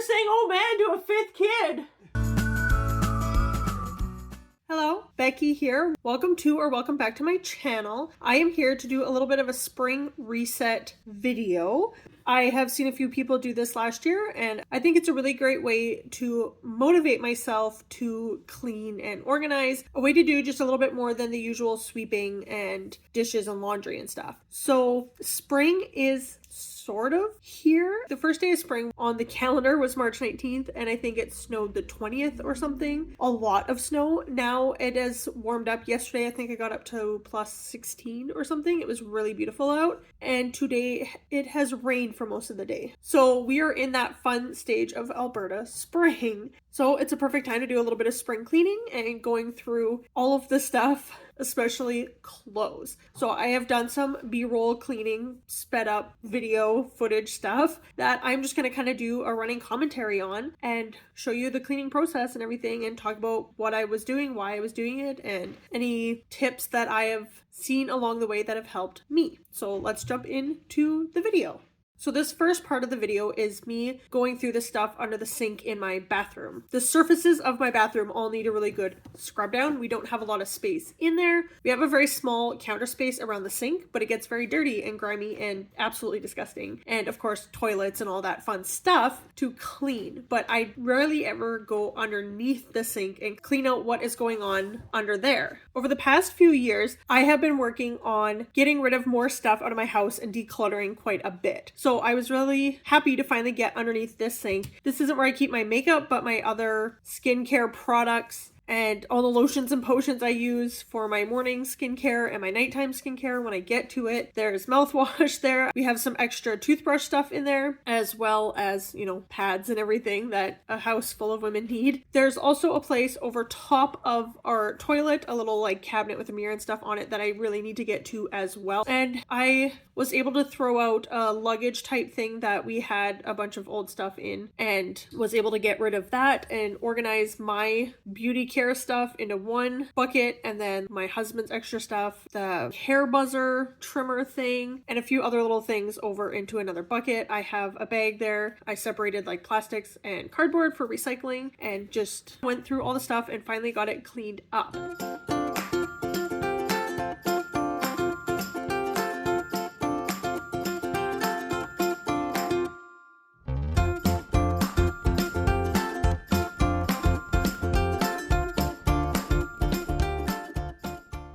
you're saying oh man to a fifth kid. Hello, Becky here. Welcome to or welcome back to my channel. I am here to do a little bit of a spring reset video. I have seen a few people do this last year, and I think it's a really great way to motivate myself to clean and organize, a way to do just a little bit more than the usual sweeping and dishes and laundry and stuff. So spring is sort of here. The first day of spring on the calendar was March 19th, and I think it snowed the 20th or something. A lot of snow. Now it has warmed up. Yesterday I think I got up to plus 16 or something. It was really beautiful out, and today it has rained for most of the day. So we are in that fun stage of Alberta spring. So it's a perfect time to do a little bit of spring cleaning and going through all of the stuff, especially clothes. So I have done some B-roll cleaning, sped up video footage stuff that I'm just going to kind of do a running commentary on and show you the cleaning process and everything, and talk about what I was doing, why I was doing it, and any tips that I have seen along the way that have helped me. So let's jump into the video. So this first part of the video is me going through the stuff under the sink in my bathroom. The surfaces of my bathroom all need a really good scrub down. We don't have a lot of space in there. We have a very small counter space around the sink, but it gets very dirty and grimy and absolutely disgusting. And of course, toilets and all that fun stuff to clean. But I rarely ever go underneath the sink and clean out what is going on under there. Over the past few years, I have been working on getting rid of more stuff out of my house and decluttering quite a bit. So I was really happy to finally get underneath this sink. This isn't where I keep my makeup, but my other skincare products and all the lotions and potions I use for my morning skincare and my nighttime skincare when I get to it. There's mouthwash there. We have some extra toothbrush stuff in there, as well as, pads and everything that a house full of women need. There's also a place over top of our toilet, a little cabinet with a mirror and stuff on it that I really need to get to as well. And I was able to throw out a luggage type thing that we had a bunch of old stuff in, and was able to get rid of that and organize my beauty care stuff into one bucket, and then my husband's extra stuff, the hair buzzer trimmer thing, and a few other little things over into another bucket. I have a bag there. I separated plastics and cardboard for recycling, and just went through all the stuff and finally got it cleaned up.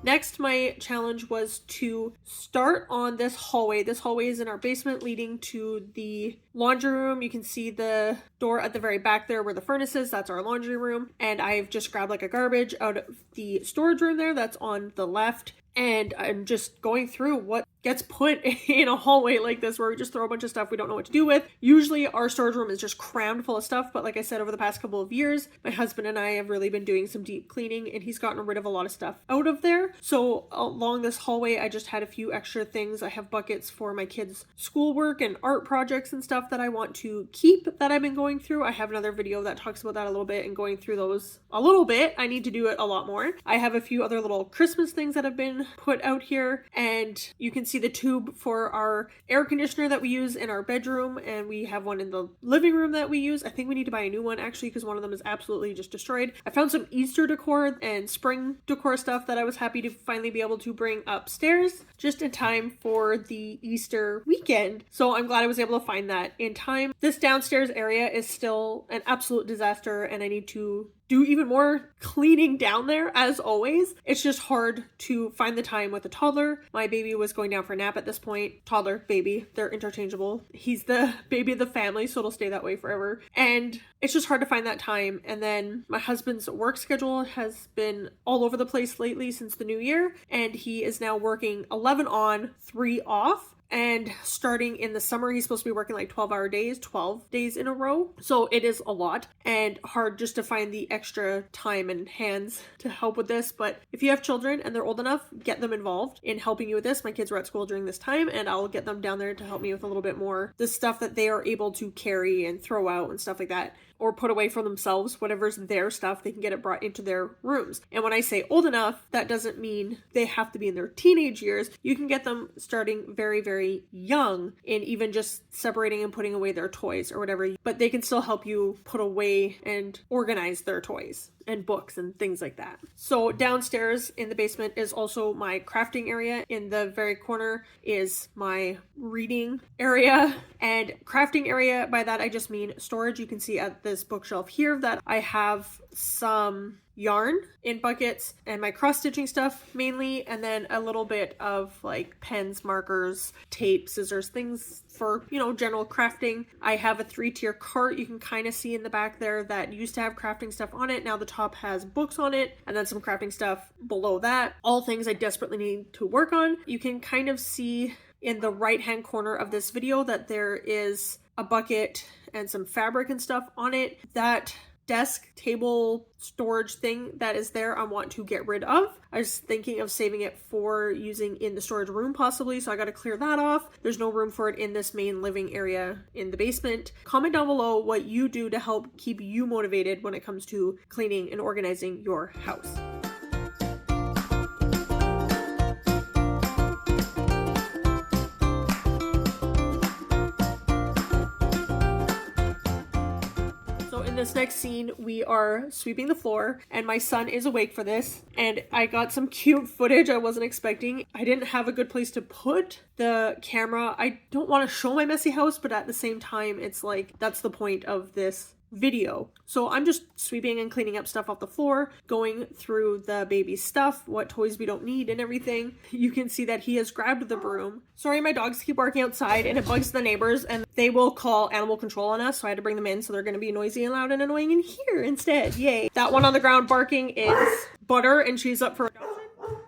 Next, my challenge was to start on this hallway. This hallway is in our basement leading to the laundry room. You can see the door at the very back there where the furnace is. That's our laundry room. And I've just grabbed a garbage out of the storage room there that's on the left. And I'm just going through what gets put in a hallway like this, where we just throw a bunch of stuff we don't know what to do with. Usually our storage room is just crammed full of stuff, but like I said, over the past couple of years, my husband and I have really been doing some deep cleaning, and he's gotten rid of a lot of stuff out of there. So along this hallway, I just had a few extra things. I have buckets for my kids' schoolwork and art projects and stuff that I want to keep that I've been going through. I have another video that talks about that a little bit and going through those a little bit. I need to do it a lot more. I have a few other little Christmas things that have been put out here, and you can see the tube for our air conditioner that we use in our bedroom, and we have one in the living room that we use. I think we need to buy a new one actually, because one of them is absolutely just destroyed. I found some Easter decor and spring decor stuff that I was happy to finally be able to bring upstairs just in time for the Easter weekend. So I'm glad I was able to find that in time. This downstairs area is still an absolute disaster, and I need to do even more cleaning down there as always. It's just hard to find the time with a toddler. My baby was going down for a nap at this point. Toddler, baby, they're interchangeable. He's the baby of the family, so it'll stay that way forever. And it's just hard to find that time. And then my husband's work schedule has been all over the place lately since the new year, and he is now working 11 on, 3 off. And starting in the summer, he's supposed to be working 12-hour days, 12 days in a row. So it is a lot and hard just to find the extra time and hands to help with this. But if you have children and they're old enough, get them involved in helping you with this. My kids were at school during this time, and I'll get them down there to help me with a little bit more the stuff that they are able to carry and throw out and stuff like that, or put away for themselves. Whatever's their stuff, they can get it brought into their rooms. And when I say old enough, that doesn't mean they have to be in their teenage years. You can get them starting very, very very young in even just separating and putting away their toys or whatever, but they can still help you put away and organize their toys and books and things like that. So downstairs in the basement is also my crafting area. In the very corner is my reading area. And crafting area, by that I just mean storage. You can see at this bookshelf here that I have some yarn in buckets and my cross stitching stuff mainly, and then a little bit of like pens, markers, tape, scissors, things for, you know, general crafting. I have a 3-tier cart you can kind of see in the back there that used to have crafting stuff on it. Now the top has books on it, and then some crafting stuff below that. All things I desperately need to work on. You can kind of see in the right hand corner of this video that there is a bucket and some fabric and stuff on it. That desk table storage thing that is there I want to get rid of. I was thinking of saving it for using in the storage room possibly, so I got to clear that off. There's no room for it in this main living area in the basement. Comment down below what you do to help keep you motivated when it comes to cleaning and organizing your house. In this next scene, we are sweeping the floor, and my son is awake for this, and I got some cute footage I wasn't expecting. I didn't have a good place to put the camera. I don't want to show my messy house, but at the same time, it's like, that's the point of this video. So I'm just sweeping and cleaning up stuff off the floor, going through the baby's stuff, what toys we don't need and everything. You can see that he has grabbed the broom. Sorry, my dogs keep barking outside and it bugs the neighbors, and they will call animal control on us, so I had to bring them in, so they're going to be noisy and loud and annoying in here instead. Yay. That one on the ground barking is Butter, and she's up for adoption,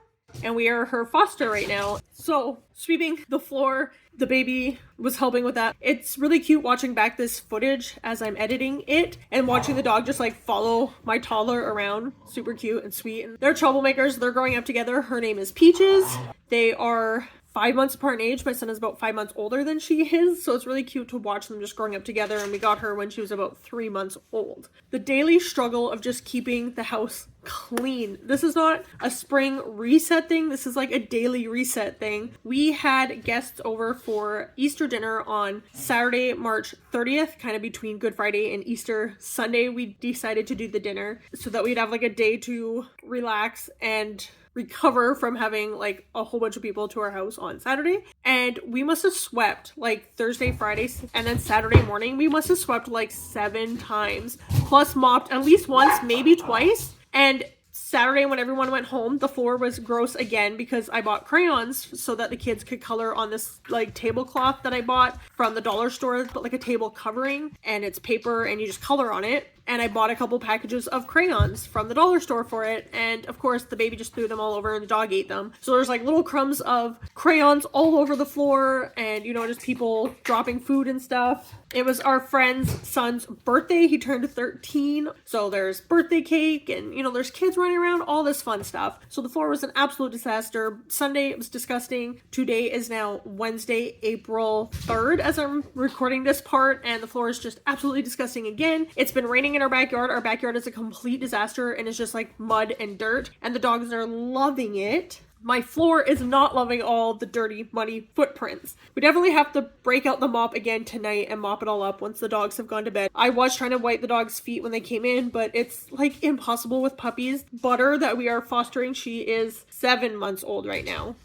and we are her foster right now. So sweeping the floor, the baby was helping with that. It's really cute watching back this footage as I'm editing it and watching the dog just like follow my toddler around. Super cute and sweet. And they're troublemakers. They're growing up together. Her name is Peaches. They are 5 months apart in age. My son is about 5 months older than she is, so it's really cute to watch them just growing up together, and we got her when she was about 3 months old. The daily struggle of just keeping the house clean. This is not a spring reset thing. This is like a daily reset thing. We had guests over for Easter dinner on Saturday, March 30th, kind of between Good Friday and Easter Sunday. We decided to do the dinner so that we'd have like a day to relax and recover from having like a whole bunch of people to our house on Saturday. And we must have swept like Thursday, Friday, and then Saturday morning we must have swept like 7 times, plus mopped at least once, maybe twice. And Saturday, when everyone went home, the floor was gross again because I bought crayons so that the kids could color on this like tablecloth that I bought from the dollar store, but like a table covering, and it's paper and you just color on it. And I bought a couple packages of crayons from the dollar store for it. And of course, the baby just threw them all over and the dog ate them. So there's like little crumbs of crayons all over the floor, and, you know, just people dropping food and stuff. It was our friend's son's birthday. He turned 13. So there's birthday cake and, you know, there's kids running around, all this fun stuff. So the floor was an absolute disaster. Sunday, it was disgusting. Today is now Wednesday, April 3rd as I'm recording this part, and the floor is just absolutely disgusting again. It's been raining in our backyard. Our backyard is a complete disaster and it's just like mud and dirt, and the dogs are loving it. My floor is not loving all the dirty, muddy footprints. We definitely have to break out the mop again tonight and mop it all up once the dogs have gone to bed. I was trying to wipe the dog's feet when they came in, but it's like impossible with puppies. Butter, that we are fostering, she is 7 months old right now.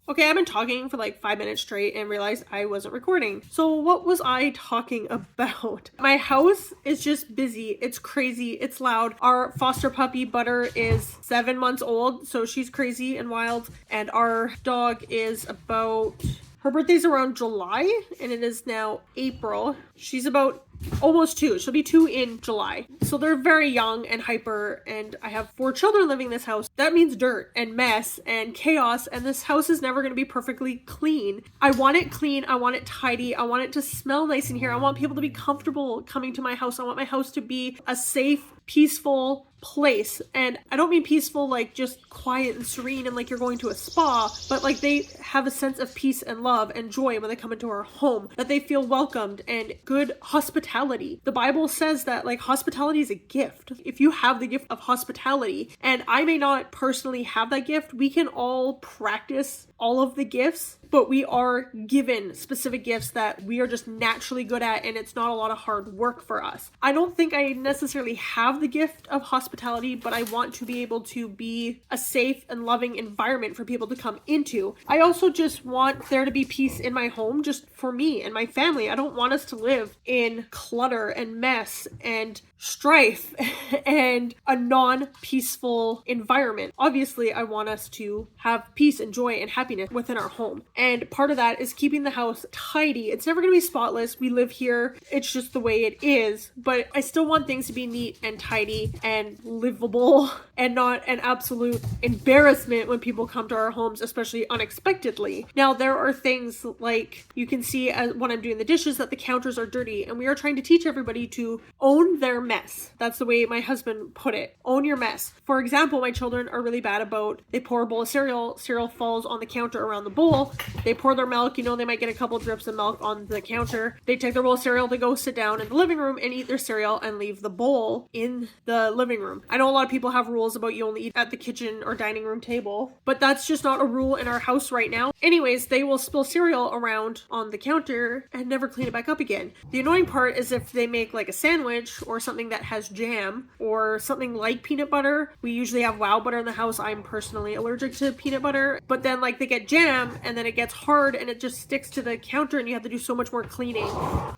Okay, I've been talking for like 5 minutes straight and realized I wasn't recording. So what was I talking about? My house is just busy. It's crazy. It's loud. Our foster puppy Butter is 7 months old, so she's crazy and wild. And our dog is about... Her birthday's around July, and it is now April. She's about almost 2. She'll be 2 in July. So they're very young and hyper, and I have 4 children living in this house. That means dirt and mess and chaos, and this house is never going to be perfectly clean. I want it clean. I want it tidy. I want it to smell nice in here. I want people to be comfortable coming to my house. I want my house to be a safe, peaceful place. And I don't mean peaceful like just quiet and serene and like you're going to a spa, but like they have a sense of peace and love and joy when they come into our home, that they feel welcomed, and good hospitality. The Bible says that like hospitality is a gift. If you have the gift of hospitality, and I may not personally have that gift, we can all practice all of the gifts, but we are given specific gifts that we are just naturally good at, and it's not a lot of hard work for us. I don't think I necessarily have the gift of hospitality, but I want to be able to be a safe and loving environment for people to come into. I also just want there to be peace in my home, just for me and my family. I don't want us to live in clutter and mess and strife and a non-peaceful environment. Obviously, I want us to have peace and joy and happiness within our home. And part of that is keeping the house tidy. It's never going to be spotless. We live here. It's just the way it is. But I still want things to be neat and tidy and livable and not an absolute embarrassment when people come to our homes, especially unexpectedly. Now, there are things like you can see when I'm doing the dishes that the counters are dirty, and we are trying to teach everybody to own their mess. That's the way my husband put it. Own your mess. For example, my children are really bad about, they pour a bowl of cereal falls on the counter around the bowl. They pour their milk, they might get a couple drips of milk on the counter. They take their bowl of cereal to go sit down in the living room and eat their cereal and leave the bowl in the living room. I know a lot of people have rules about you only eat at the kitchen or dining room table, but that's just not a rule in our house right now. Anyways, they will spill cereal around on the counter and never clean it back up again. The annoying part is if they make like a sandwich or something that has jam or something like peanut butter. We usually have Wow butter in the house. I'm personally allergic to peanut butter, but then like they get jam and then it gets hard and it just sticks to the counter and you have to do so much more cleaning.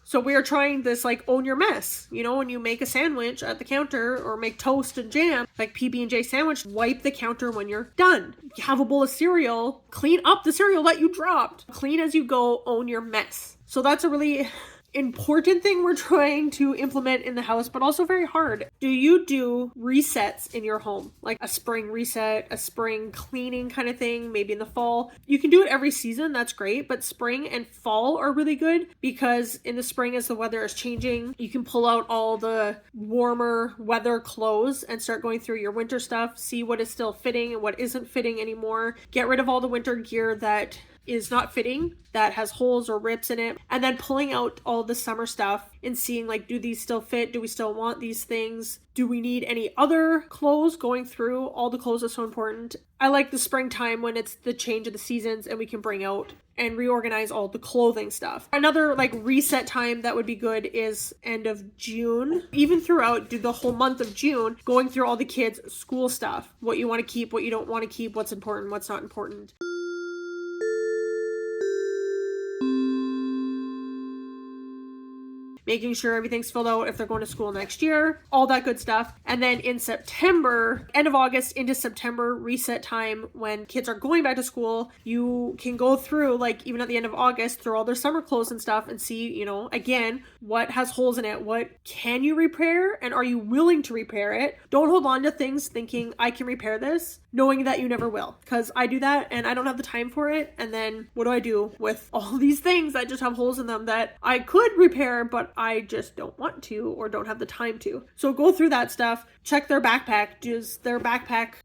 So we are trying this like own your mess. When you make a sandwich at the counter or make toast and jam, like PB&J sandwich, wipe the counter when you're done. You have a bowl of cereal, clean up the cereal that you dropped. Clean as you go, own your mess. So that's a really important thing we're trying to implement in the house, but also very hard. Do you do resets in your home? Like a spring reset, a spring cleaning kind of thing, maybe in the fall? You can do it every season, that's great, but spring and fall are really good because in the spring as the weather is changing, you can pull out all the warmer weather clothes and start going through your winter stuff, see what is still fitting and what isn't fitting anymore. Get rid of all the winter gear that is not fitting, that has holes or rips in it, and then pulling out all the summer stuff and seeing like, do these still fit? Do we still want these things? Do we need any other clothes? Going through all the clothes is so important. I like the springtime when it's the change of the seasons and we can bring out and reorganize all the clothing stuff. Another like reset time that would be good is end of June, even throughout the whole month of June, going through all the kids' school stuff, what you want to keep, what you don't want to keep, what's important, what's not important. Making sure everything's filled out if they're going to school next year, all that good stuff. And then in September, end of August into September, reset time when kids are going back to school, you can go through, like even at the end of August, through all their summer clothes and stuff and see, again, what has holes in it, what can you repair, and are you willing to repair it? Don't hold on to things thinking I can repair this, knowing that you never will, because I do that and I don't have the time for it. And then what do I do with all these things that just have holes in them that I could repair, but I just don't want to or don't have the time to? So go through that stuff, check their backpack.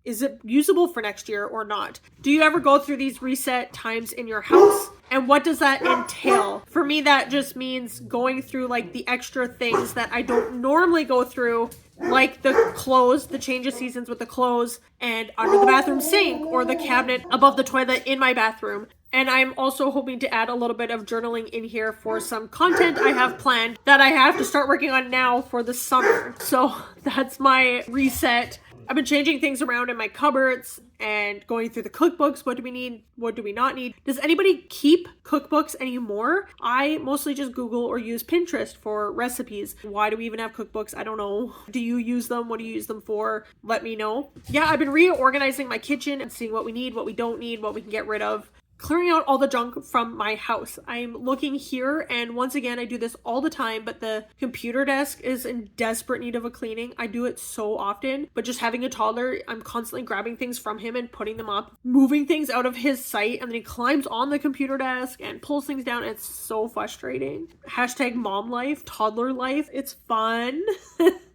Is it usable for next year or not? Do you ever go through these reset times in your house? And what does that entail? For me, that just means going through like the extra things that I don't normally go through, like the clothes, the change of seasons with the clothes, and under the bathroom sink or the cabinet above the toilet in my bathroom. And I'm also hoping to add a little bit of journaling in here for some content I have planned that I have to start working on now for the summer. So that's my reset. I've been changing things around in my cupboards and going through the cookbooks. What do we need? What do we not need? Does anybody keep cookbooks anymore? I mostly just Google or use Pinterest for recipes. Why do we even have cookbooks? I don't know. Do you use them? What do you use them for? Let me know. Yeah, I've been reorganizing my kitchen and seeing what we need, what we don't need, what we can get rid of. clearing out all the junk from my house. I'm looking here, and once again, I do this all the time, but the computer desk is in desperate need of a cleaning. I do it so often, but just having a toddler, I'm constantly grabbing things from him and putting them up, moving things out of his sight, and then he climbs on the computer desk and pulls things down. It's so frustrating. Hashtag mom life, toddler life. It's fun.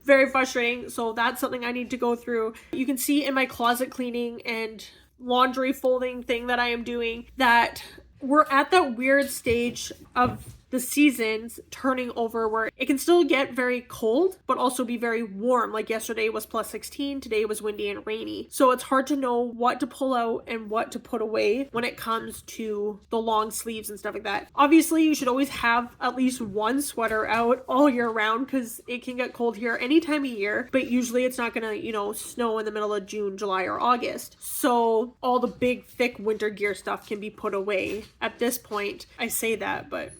Very frustrating. So that's something I need to go through. You can see in my closet cleaning and laundry folding thing that I am doing that we're at that weird stage of the seasons turning over where it can still get very cold, but also be very warm. Like yesterday was plus 16, today was windy and rainy. So it's hard to know what to pull out and what to put away when it comes to the long sleeves and stuff like that. Obviously, you should always have at least one sweater out all year round because it can get cold here any time of year, but usually it's not gonna, snow in the middle of June, July, or August. So all the big, thick winter gear stuff can be put away at this point. I say that, but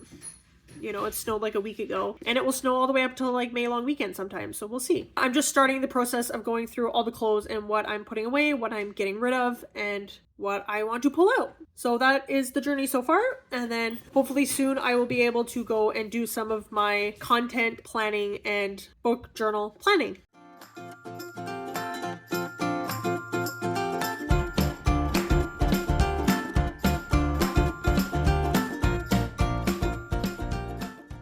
it snowed like a week ago, and it will snow all the way up till like May long weekend sometimes, so we'll see. I'm just starting the process of going through all the clothes and what I'm putting away, what I'm getting rid of, and what I want to pull out. So that is the journey so far, and then hopefully soon I will be able to go and do some of my content planning and book journal planning.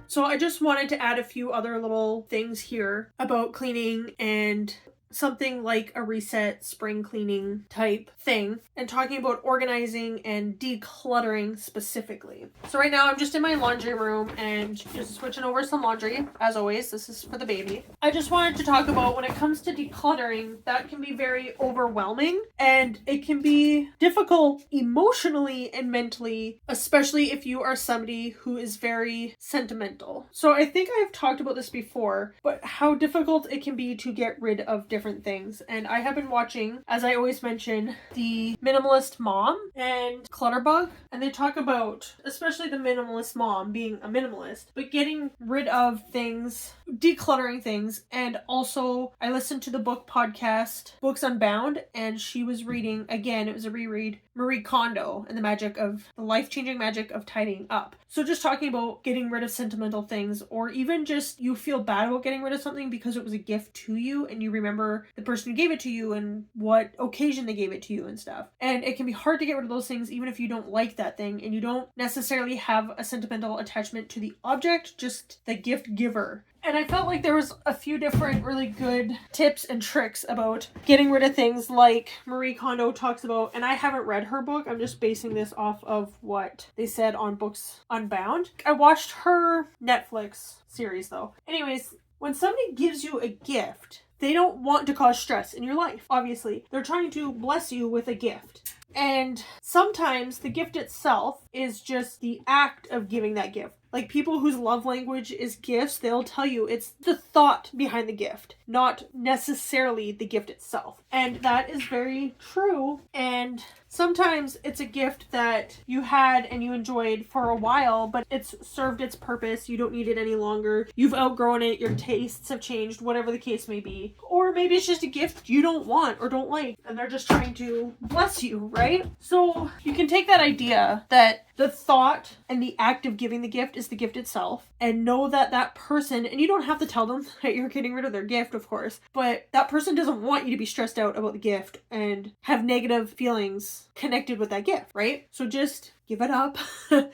So I just wanted to add a few other little things here about cleaning and something like a reset spring cleaning type thing, and talking about organizing and decluttering specifically. So right now I'm just in my laundry room and just switching over some laundry. As always, this is for the baby. I just wanted to talk about when it comes to decluttering, that can be very overwhelming and it can be difficult emotionally and mentally, especially if you are somebody who is very sentimental. So I think I've talked about this before, but how difficult it can be to get rid of different things. And I have been watching, as I always mention, the Minimalist Mom and Clutterbug, and they talk about, especially the minimalist mom being a minimalist, but getting rid of things, decluttering things. And also I listened to the book podcast Books Unbound, and she was reading, again, it was a reread, Marie Kondo and the life-changing magic of tidying up. So just talking about getting rid of sentimental things, or even just you feel bad about getting rid of something because it was a gift to you and you remember the person who gave it to you and what occasion they gave it to you and stuff. And it can be hard to get rid of those things even if you don't like that thing and you don't necessarily have a sentimental attachment to the object, just the gift giver. And I felt like there was a few different really good tips and tricks about getting rid of things like Marie Kondo talks about, and I haven't read her book, I'm just basing this off of what they said on Books Unbound. I watched her Netflix series though. Anyways, when somebody gives you a gift, they don't want to cause stress in your life, obviously. They're trying to bless you with a gift. And sometimes the gift itself is just the act of giving that gift. Like people whose love language is gifts, they'll tell you it's the thought behind the gift, not necessarily the gift itself. And that is very true. And sometimes it's a gift that you had and you enjoyed for a while, but it's served its purpose. You don't need it any longer. You've outgrown it. Your tastes have changed, whatever the case may be. Or maybe it's just a gift you don't want or don't like, and they're just trying to bless you, right? So you can take that idea that the thought and the act of giving the gift is the gift itself, and know that that person, and you don't have to tell them that you're getting rid of their gift, of course, but that person doesn't want you to be stressed out about the gift and have negative feelings connected with that gift, right? So just give it up.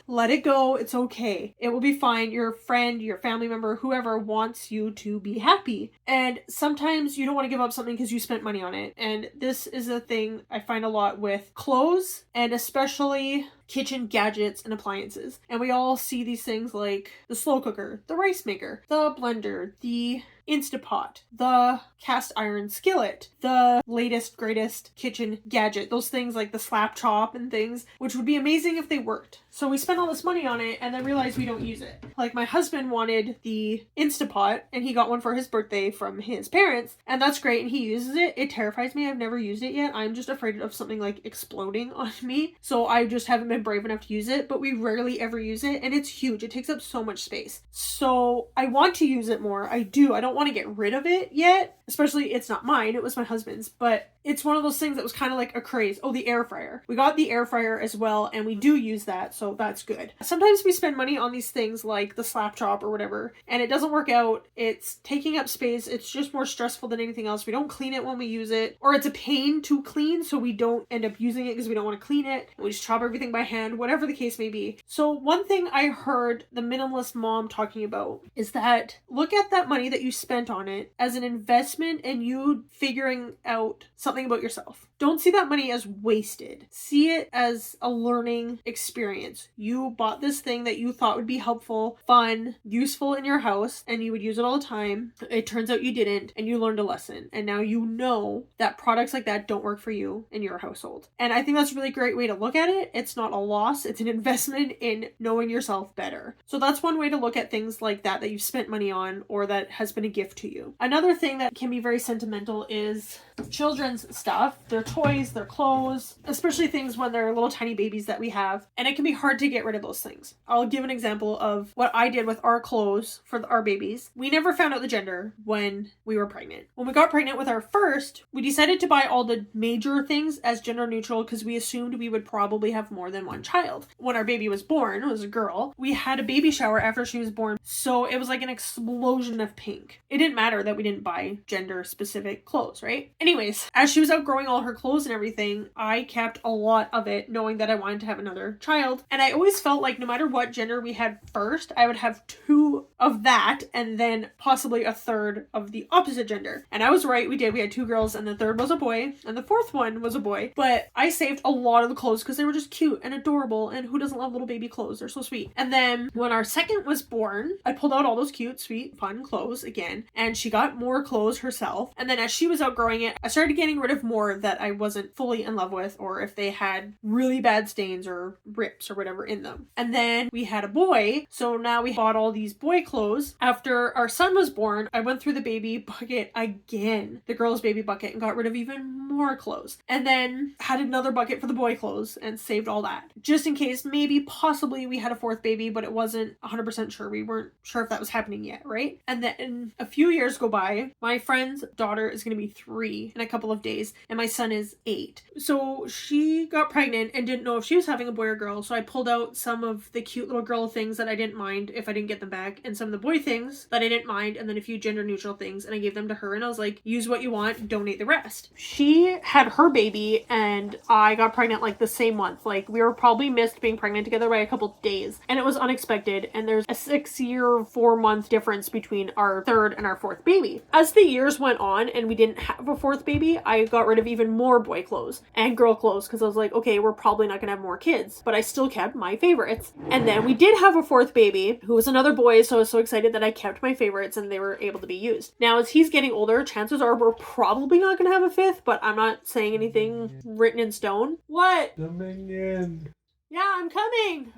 Let it go. It's okay. It will be fine. Your friend, your family member, whoever wants you to be happy. And sometimes you don't want to give up something because you spent money on it. And this is a thing I find a lot with clothes, and especially kitchen gadgets and appliances. And we all see these things like the slow cooker, the rice maker, the blender, the Instapot, the cast iron skillet, the latest, greatest kitchen gadget, those things like the slap chop and things, which would be amazing if they worked. So we spend all this money on it and then realize we don't use it. Like my husband wanted the Instapot and he got one for his birthday from his parents, and that's great and he uses it. It terrifies me. I've never used it yet. I'm just afraid of something like exploding on me. So I just haven't been brave enough to use it, but we rarely ever use it and it's huge. It takes up so much space. So I want to use it more. I do. I don't want to get rid of it yet, especially it's not mine. It was my husband's, but it's one of those things that was kind of like a craze. Oh, the air fryer. We got the air fryer as well, and we do use that, so that's good. Sometimes we spend money on these things like the slap chop or whatever, and it doesn't work out. It's taking up space. It's just more stressful than anything else. We don't clean it when we use it, or it's a pain to clean, so we don't end up using it because we don't want to clean it. We just chop everything by hand, whatever the case may be. So one thing I heard the minimalist mom talking about is that look at that money that you spent on it as an investment in you figuring out something about yourself. Don't see that money as wasted. See it as a learning experience. You bought this thing that you thought would be helpful, fun, useful in your house, and you would use it all the time. It turns out you didn't, and you learned a lesson. And now you know that products like that don't work for you in your household. And I think that's a really great way to look at it. It's not a loss. It's an investment in knowing yourself better. So that's one way to look at things like that you've spent money on or that has been a gift to you. Another thing that can be very sentimental is children's stuff, their toys, their clothes, especially things when they're little tiny babies that we have. And it can be hard to get rid of those things. I'll give an example of what I did with our clothes for our babies. We never found out the gender when we were pregnant. When we got pregnant with our first, we decided to buy all the major things as gender neutral because we assumed we would probably have more than one child. When our baby was born, it was a girl, we had a baby shower after she was born, so it was like an explosion of pink. It didn't matter that we didn't buy gender specific clothes, right? Anyways, as she was outgrowing all her clothes and everything, I kept a lot of it knowing that I wanted to have another child. And I always felt like no matter what gender we had first, I would have 2 of that and then possibly a third of the opposite gender. And I was right, we did. We had 2 girls and the third was a boy and the fourth one was a boy. But I saved a lot of the clothes because they were just cute and adorable, and who doesn't love little baby clothes? They're so sweet. And then when our second was born, I pulled out all those cute, sweet, fun clothes again, and she got more clothes herself. And then as she was outgrowing it, I started getting rid of more that I wasn't fully in love with, or if they had really bad stains or rips or whatever in them. And then we had a boy, so now we bought all these boy clothes. After our son was born, I went through the baby bucket again, the girl's baby bucket, and got rid of even more clothes. And then had another bucket for the boy clothes and saved all that. Just in case, maybe, possibly we had a fourth baby, but it wasn't 100% sure. We weren't sure if that was happening yet, right? And then a few years go by. My friend's daughter is going to be 3 in a couple of days, and my son is 8. So she got pregnant and didn't know if she was having a boy or girl, so I pulled out some of the cute little girl things that I didn't mind if I didn't get them back, and some of the boy things that I didn't mind, and then a few gender neutral things, and I gave them to her, and I was like, use what you want, donate the rest. She had her baby, and I got pregnant like the same month. Like, we were probably missed being pregnant together by a couple days, and it was unexpected, and there's a 6-year, 4-month difference between our third and our fourth baby. As the years went on and we didn't have a fourth baby, I got rid of even more boy clothes and girl clothes because I was like, okay, we're probably not gonna have more kids, but I still kept my favorites. And then we did have a fourth baby who was another boy, so I was so excited that I kept my favorites and they were able to be used. Now, as he's getting older, chances are we're probably not gonna have a fifth, but I'm not saying anything written in stone. What? Dominion. Yeah, I'm coming.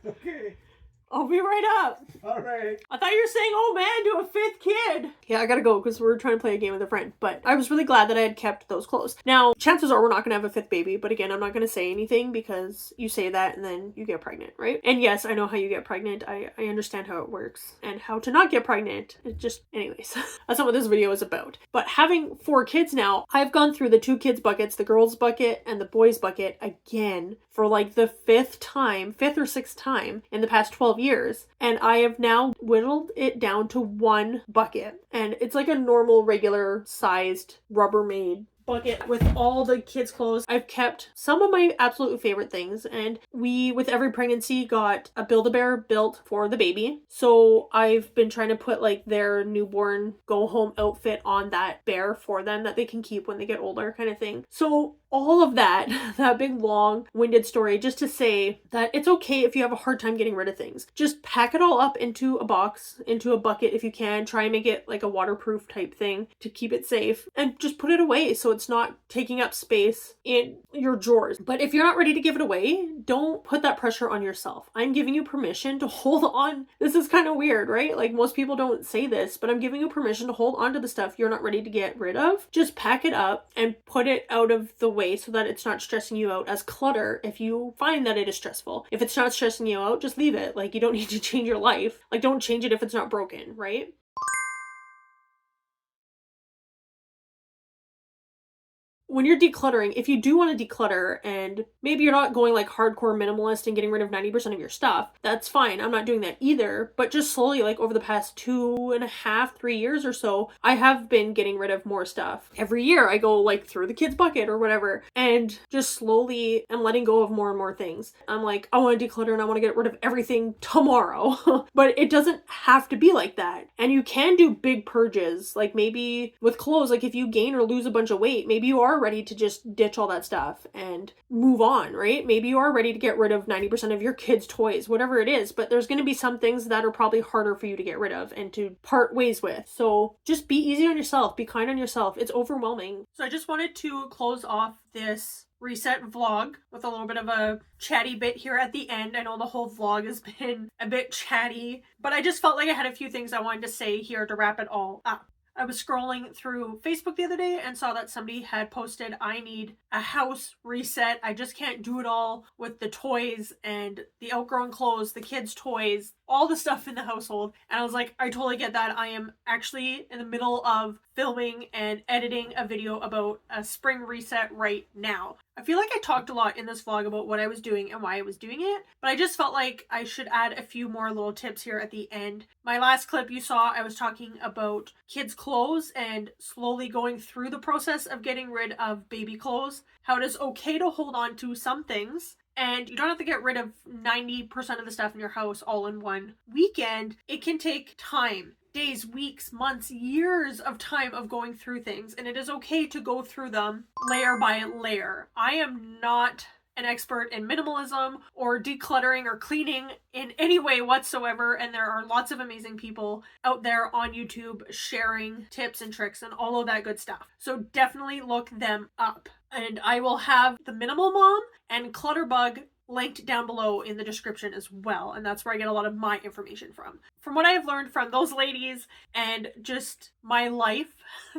Okay. I'll be right up. All right. I thought you were saying, oh man, to a 5th kid. Yeah, I gotta go because we're trying to play a game with a friend. But I was really glad that I had kept those clothes. Now, chances are we're not gonna have a 5th baby. But again, I'm not gonna say anything because you say that and then you get pregnant, right? And yes, I know how you get pregnant. I understand how it works and how to not get pregnant. It just, anyways, that's not what this video is about. But having 4 kids now, I've gone through the 2 kids buckets, the girls bucket and the boys bucket again for like the 5th or 6th time in the past 12 years, and I have now whittled it down to 1 bucket, and it's like a normal regular sized Rubbermaid bucket with all the kids' clothes. I've kept some of my absolute favorite things, and we, with every pregnancy, got a Build-A-Bear built for the baby. So I've been trying to put like their newborn go home outfit on that bear for them that they can keep when they get older, kind of thing. So all of that big long-winded story just to say that it's okay if you have a hard time getting rid of things. Just pack it all up into a box, into a bucket if you can. Try and make it like a waterproof type thing to keep it safe, and just put it away so it's not taking up space in your drawers. But if you're not ready to give it away, don't put that pressure on yourself. I'm giving you permission to hold on. This is kind of weird, right? Like, most people don't say this, but I'm giving you permission to hold on to the stuff you're not ready to get rid of. Just pack it up and put it out of the way so that it's not stressing you out as clutter if you find that it is stressful. If it's not stressing you out, just leave it. Like, you don't need to change your life. Like, don't change it if it's not broken, right? when you're decluttering, if you do want to declutter and maybe you're not going like hardcore minimalist and getting rid of 90% of your stuff, that's fine. I'm not doing that either. But just slowly, like over the past 2.5, 3 years or so, I have been getting rid of more stuff. Every year I go like through the kids' bucket or whatever and just slowly am letting go of more and more things. I'm like, I want to declutter and I want to get rid of everything tomorrow. But it doesn't have to be like that. And you can do big purges, like maybe with clothes, like if you gain or lose a bunch of weight, maybe you are ready to just ditch all that stuff and move on, right? Maybe you are ready to get rid of 90% of your kids' toys, whatever it is, but there's going to be some things that are probably harder for you to get rid of and to part ways with. So just be easy on yourself, be kind on yourself. It's overwhelming. So I just wanted to close off this reset vlog with a little bit of a chatty bit here at the end. I know the whole vlog has been a bit chatty, but I just felt like I had a few things I wanted to say here to wrap it all up. I was scrolling through Facebook the other day and saw that somebody had posted, I need a house reset. I just can't do it all with the toys and the outgrown clothes, the kids' toys, all the stuff in the household. And I was like, I totally get that. I am actually in the middle of filming and editing a video about a spring reset right now. I feel like I talked a lot in this vlog about what I was doing and why I was doing it, but I just felt like I should add a few more little tips here at the end. My last clip you saw, I was talking about kids' clothes and slowly going through the process of getting rid of baby clothes, how it is okay to hold on to some things, and you don't have to get rid of 90% of the stuff in your house all in one weekend. It can take time. Days, weeks, months, years of time of going through things, and it is okay to go through them layer by layer. I am not an expert in minimalism or decluttering or cleaning in any way whatsoever, and there are lots of amazing people out there on YouTube sharing tips and tricks and all of that good stuff. So definitely look them up. And I will have the Minimal Mom and Clutterbug linked down below in the description as well, and that's where I get a lot of my information from. From what I have learned from those ladies and just my life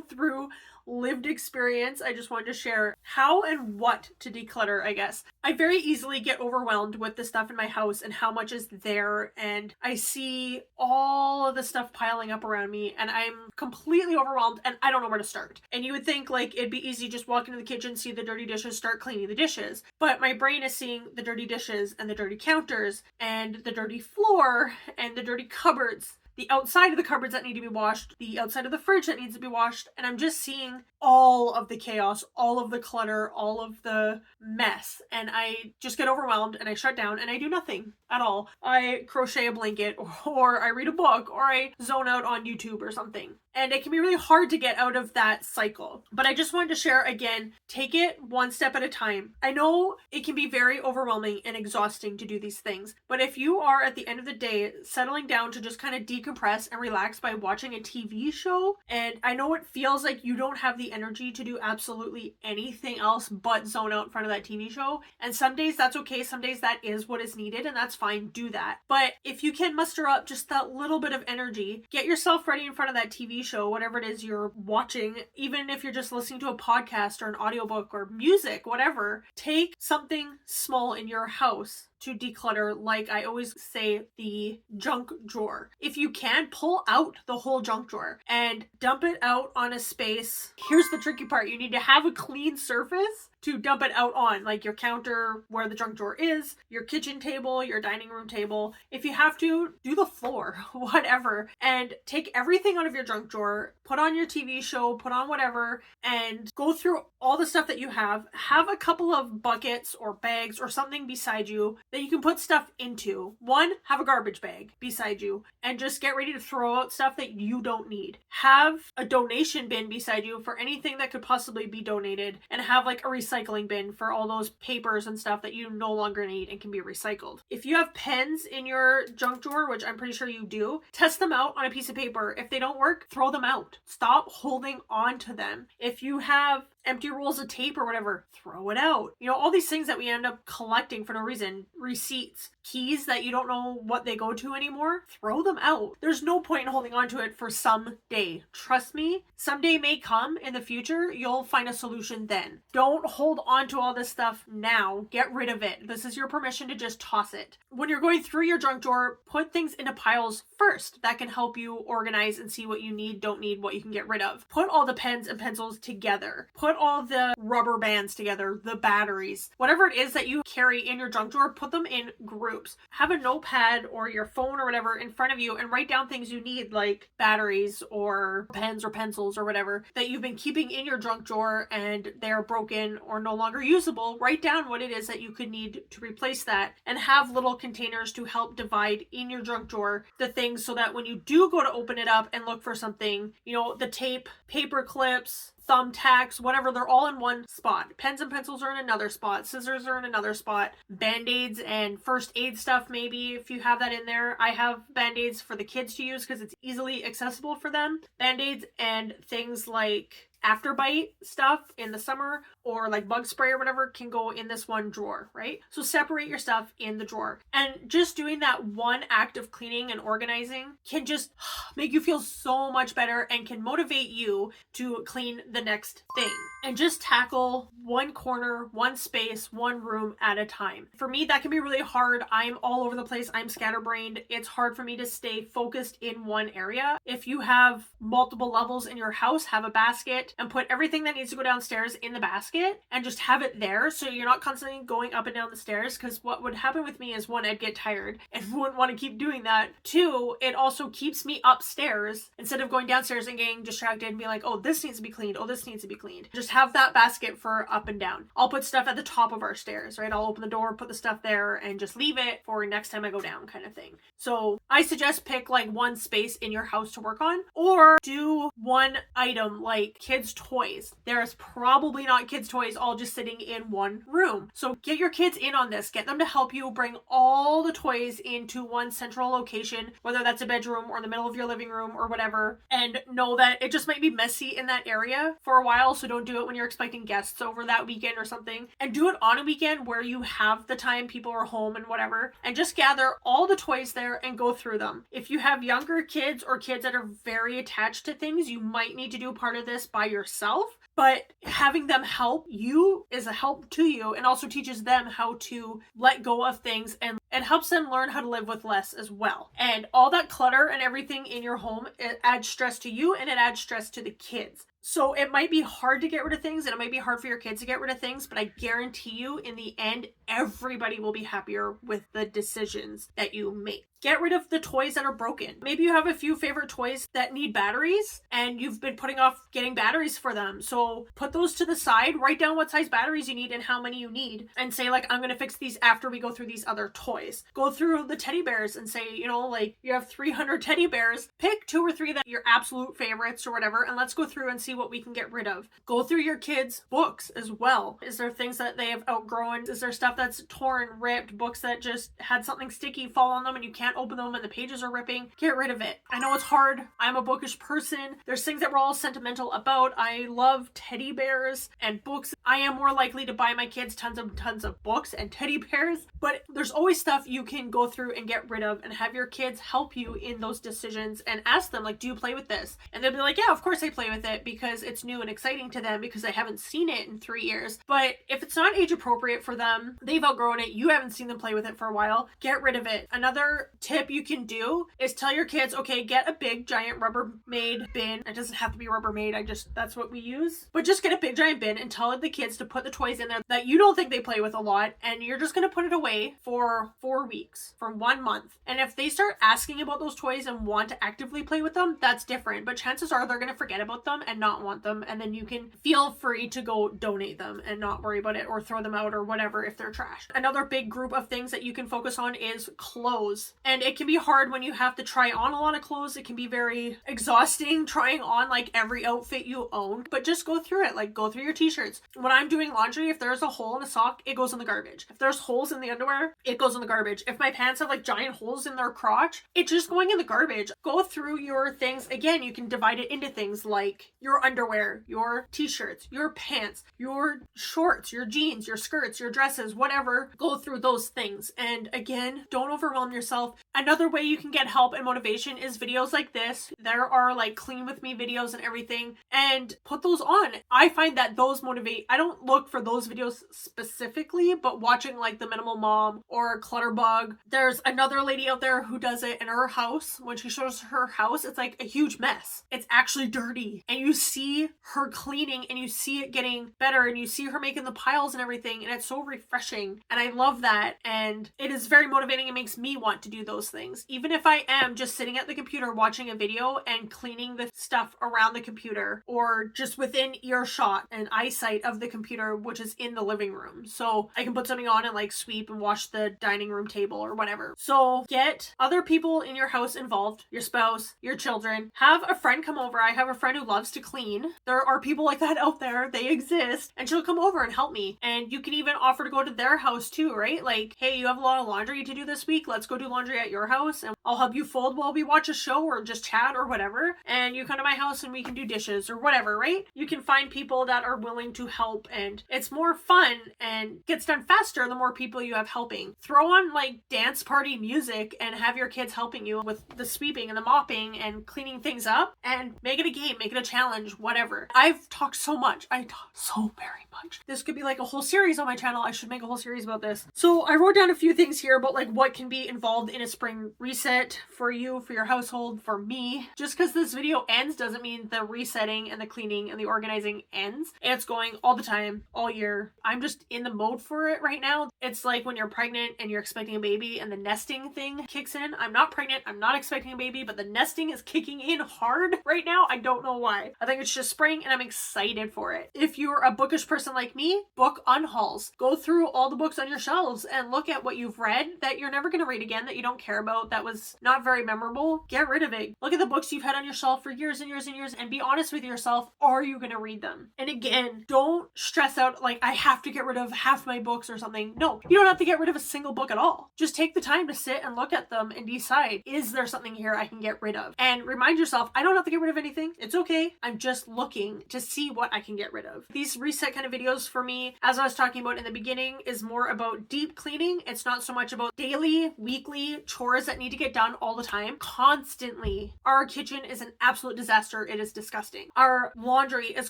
through lived experience, I just wanted to share how and what to declutter, I guess. I very easily get overwhelmed with the stuff in my house and how much is there, and I see all of the stuff piling up around me and I'm completely overwhelmed and I don't know where to start. And you would think like it'd be easy, just walk into the kitchen, see the dirty dishes, start cleaning the dishes. But my brain is seeing the dirty dishes and the dirty counters and the dirty floor and the dirty cupboards, the outside of the cupboards that need to be washed, the outside of the fridge that needs to be washed, and I'm just seeing all of the chaos, all of the clutter, all of the mess, and I just get overwhelmed and I shut down and I do nothing at all. I crochet a blanket or I read a book or I zone out on YouTube or something. And it can be really hard to get out of that cycle. But I just wanted to share again, take it one step at a time. I know it can be very overwhelming and exhausting to do these things, but if you are at the end of the day settling down to just kind of decompress and relax by watching a TV show, and I know it feels like you don't have the energy to do absolutely anything else but zone out in front of that TV show, and some days that's okay, some days that is what is needed, and that's fine, do that. But if you can muster up just that little bit of energy, get yourself ready in front of that TV show, whatever it is you're watching, even if you're just listening to a podcast or an audiobook or music, whatever, take something small in your house to declutter, like I always say, the junk drawer. If you can, pull out the whole junk drawer and dump it out on a space. Here's the tricky part. You need to have a clean surface to dump it out on, like your counter where the junk drawer is, your kitchen table, your dining room table. If you have to, do the floor, whatever, and take everything out of your junk drawer, put on your TV show, put on whatever, and go through all the stuff that you have. Have a couple of buckets or bags or something beside you that you can put stuff into. One, have a garbage bag beside you and just get ready to throw out stuff that you don't need. Have a donation bin beside you for anything that could possibly be donated, and have like a recycling bin for all those papers and stuff that you no longer need and can be recycled. If you have pens in your junk drawer, which I'm pretty sure you do, test them out on a piece of paper. If they don't work, throw them out. Stop holding on to them. If you have empty rolls of tape or whatever, throw it out. You know, all these things that we end up collecting for no reason, receipts, keys that you don't know what they go to anymore, throw them out. There's no point in holding on to it for some day. Trust me, someday may come in the future, you'll find a solution then. Don't hold on to all this stuff now. Get rid of it. This is your permission to just toss it. When you're going through your junk drawer, put things into piles first. That can help you organize and see what you need, don't need, what you can get rid of. Put all the pens and pencils together. Put put all the rubber bands together, the batteries, whatever it is that you carry in your junk drawer, put them in groups. Have a notepad or your phone or whatever in front of you and write down things you need, like batteries or pens or pencils or whatever that you've been keeping in your junk drawer and they're broken or no longer usable. Write down what it is that you could need to replace that, and have little containers to help divide in your junk drawer the things, so that when you do go to open it up and look for something, you know, the tape, paper clips, thumbtacks, whatever, they're all in one spot. Pens and pencils are in another spot. Scissors are in another spot. Band-aids and first aid stuff, maybe, if you have that in there. I have band-aids for the kids to use because it's easily accessible for them. Band-aids and things like afterbite stuff in the summer, or like bug spray or whatever, can go in this one drawer, right? So separate your stuff in the drawer. And just doing that one act of cleaning and organizing can just make you feel so much better and can motivate you to clean the next thing. And just tackle one corner, one space, one room at a time. For me, that can be really hard. I'm all over the place. I'm scatterbrained. It's hard for me to stay focused in one area. If you have multiple levels in your house, have a basket and put everything that needs to go downstairs in the basket and just have it there, so you're not constantly going up and down the stairs. Because what would happen with me is, one, I'd get tired and wouldn't want to keep doing that. Two, it also keeps me upstairs instead of going downstairs and getting distracted and being like, oh, this needs to be cleaned. Oh, this needs to be cleaned. Just have that basket for up and down. I'll put stuff at the top of our stairs, right? I'll open the door, put the stuff there, and just leave it for next time I go down, kind of thing. So I suggest pick like one space in your house to work on, or do one item like kids' toys. There's probably not kids' toys all just sitting in one room. So get your kids in on this. Get them to help you bring all the toys into one central location, whether that's a bedroom or in the middle of your living room or whatever. And know that it just might be messy in that area for a while, so don't do it when you're expecting guests over that weekend or something. And do it on a weekend where you have the time, people are home and whatever, and just gather all the toys there and go through them. If you have younger kids or kids that are very attached to things, you might need to do part of this by yourself, but having them help you is a help to you, and also teaches them how to let go of things, and helps them learn how to live with less as well. And all that clutter and everything in your home, it adds stress to you and it adds stress to the kids. So it might be hard to get rid of things, and it might be hard for your kids to get rid of things, but I guarantee you, in the end, everybody will be happier with the decisions that you make. Get rid of the toys that are broken. Maybe you have a few favorite toys that need batteries and you've been putting off getting batteries for them. So put those to the side, write down what size batteries you need and how many you need, and say like, I'm going to fix these after we go through these other toys. Go through the teddy bears and say, you know, like you have 300 teddy bears, pick 2 or 3 that are your absolute favorites or whatever, and let's go through and see what we can get rid of. Go through your kids' books as well. Is there things that they have outgrown? Is there stuff that's torn, ripped, books that just had something sticky fall on them and you can't open them and the pages are ripping? Get rid of it. I know it's hard. I'm a bookish person. There's things that we're all sentimental about. I love teddy bears and books. I am more likely to buy my kids tons of books and teddy bears, but there's always stuff you can go through and get rid of, and have your kids help you in those decisions, and ask them like, do you play with this? And they'll be like, yeah, of course I play with it, because it's new and exciting to them, because they haven't seen it in 3 years. But if it's not age appropriate for them, they've outgrown it, you haven't seen them play with it for a while, get rid of it. Another tip you can do is tell your kids, okay, get a big giant Rubbermaid bin. It doesn't have to be Rubbermaid, that's what we use. But just get a big giant bin and tell the kids to put the toys in there that you don't think they play with a lot, and you're just going to put it away for 4 weeks, for 1 month. And if they start asking about those toys and want to actively play with them, that's different. But chances are they're going to forget about them and not want them, and then you can feel free to go donate them and not worry about it, or throw them out or whatever if they're trash. Another big group of things that you can focus on is clothes. And it can be hard when you have to try on a lot of clothes. It can be very exhausting trying on like every outfit you own, but just go through it. Like, go through your t-shirts. When I'm doing laundry, if there's a hole in a sock, it goes in the garbage. If there's holes in the underwear, it goes in the garbage. If my pants have like giant holes in their crotch, it's just going in the garbage. Go through your things. Again, you can divide it into things like your underwear, your t-shirts, your pants, your shorts, your jeans, your skirts, your dresses, whatever. Go through those things. And again, don't overwhelm yourself. Another way you can get help and motivation is videos like this. There are like clean with me videos and everything, and put those on. I find that those motivate. I don't look for those videos specifically, but watching like the Minimal Mom or Clutterbug, there's another lady out there who does it in her house. When she shows her house, it's like a huge mess. It's actually dirty. And you see her cleaning and you see it getting better and you see her making the piles and everything. And it's so refreshing. And I love that. And it is very motivating. It makes me want to do those things. Even if I am just sitting at the computer watching a video and cleaning the stuff around the computer or just within earshot and eyesight of the computer, which is in the living room. So I can put something on and like sweep and wash the dining room table or whatever. So get other people in your house involved, your spouse, your children. Have a friend come over. I have a friend who loves to clean. There are people like that out there. They exist. And she'll come over and help me. And you can even offer to go to their house too, right? Like, hey, you have a lot of laundry to do this week. Let's go do laundry at your house and I'll help you fold while we watch a show or just chat or whatever. And you come to my house and we can do dishes or whatever, right? You can find people that are willing to help and it's more fun and gets done faster the more people you have helping. Throw on like dance party music and have your kids helping you with the sweeping and the mopping and cleaning things up and make it a game, make it a challenge, whatever. I've talked so much. I talk so very much. This could be like a whole series on my channel. I should make a whole series about this. So I wrote down a few things here about like what can be involved in a spring reset for you, for your household, for me. Just because this video ends doesn't mean the resetting and the cleaning and the organizing ends. It's going all the time, all year. I'm just in the mode for it right now. It's like when you're pregnant and you're expecting a baby and the nesting thing kicks in. I'm not pregnant. I'm not expecting a baby, but the nesting is kicking in hard right now. I don't know why. I think it's just spring and I'm excited for it. If you're a bookish person like me, book unhauls. Go through all the books on your shelves and look at what you've read that you're never going to read again, that you don't care about, that was not very memorable. Get rid of it. Look at the books you've had on your shelf for years and years and years and be honest with yourself. Are you going to read them? And again, don't stress out like I have to get rid of half my books or something. No, you don't have to get rid of a single book at all. Just take the time to sit and look at them and decide, is there something here I can get rid of? And remind yourself, I don't have to get rid of anything. It's okay. I'm just looking to see what I can get rid of. These reset kind of videos for me, as I was talking about in the beginning, is more about deep cleaning. It's not so much about daily, weekly chores that need to get done all the time. Constantly. Our kitchen is an absolute disaster. It is disgusting. Our laundry is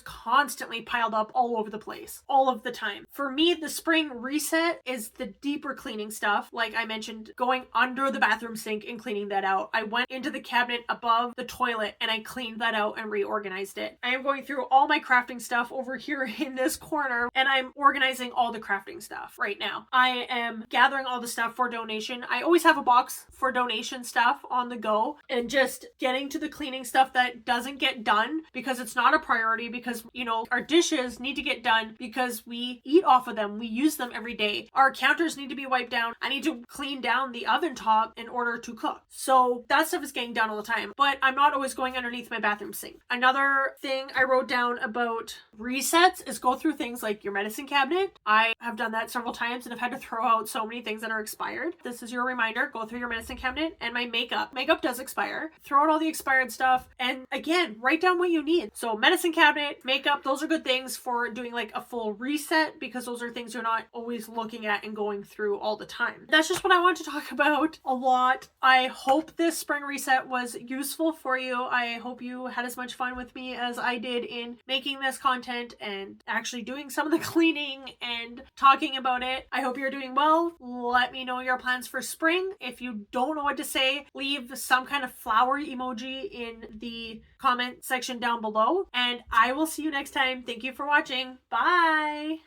constantly piled up all over the place, all of the time. For me, the spring reset is the deeper cleaning stuff. Like I mentioned, going under the bathroom sink and cleaning that out. I went into the cabinet above the toilet and I cleaned that out and reorganized it. I am going through all my crafting stuff over here in this corner and I'm organizing all the crafting stuff right now. I am gathering all the stuff for donation. I always have a box for donation stuff on the go and just getting to the cleaning stuff that doesn't get done because it's not a priority because, you know, our dishes need to get done because we eat off of them. We use them every day. Our counters need to be wiped down. I need to clean down the oven top in order to cook. So that stuff is getting done all the time, but I'm not always going underneath my bathroom sink. Another thing I wrote down about resets is go through things like your medicine cabinet. I have done that several times and have had to throw out so many things that are expired. This is your reminder. Go through your medicine cabinet and my makeup. Makeup does expire. Throw out all the expired stuff and again, write down what you need. So medicine cabinet, makeup, those are good things for doing like a full reset because those are things you're not always looking at and going through all the time. That's just what I want to talk about a lot. I hope this spring reset was useful for you. I hope you had as much fun with me as I did in making this content and actually doing some of the cleaning and talking about it. I hope you're doing well. Let me know your plans for spring. If you don't know what to say, leave some kind of flower emoji in the comment section down below and I will see you next time. Thank you for watching. Bye.